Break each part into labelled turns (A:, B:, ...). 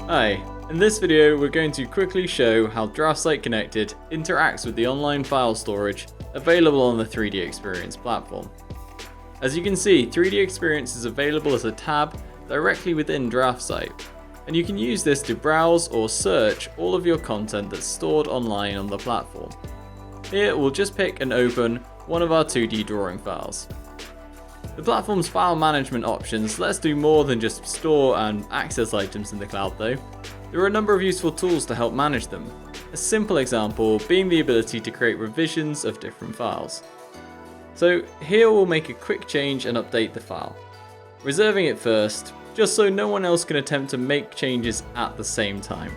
A: Hi, in this video we're going to quickly show how DraftSight Connected interacts with the online file storage available on the 3DEXPERIENCE platform. As you can see, 3DEXPERIENCE is available as a tab directly within DraftSight, and you can use this to browse or search all of your content that's stored online on the platform. Here we'll just pick and open one of our 2D drawing files. The platform's file management options let us do more than just store and access items in the cloud though. There are a number of useful tools to help manage them, a simple example being the ability to create revisions of different files. So here we'll make a quick change and update the file, reserving it first, just so no one else can attempt to make changes at the same time.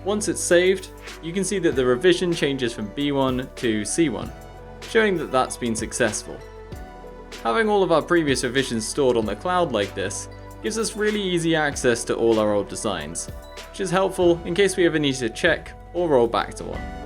A: Once it's saved, you can see that the revision changes from B1 to C1, showing that that's been successful. Having all of our previous revisions stored on the cloud like this gives us really easy access to all our old designs, which is helpful in case we ever need to check or roll back to one.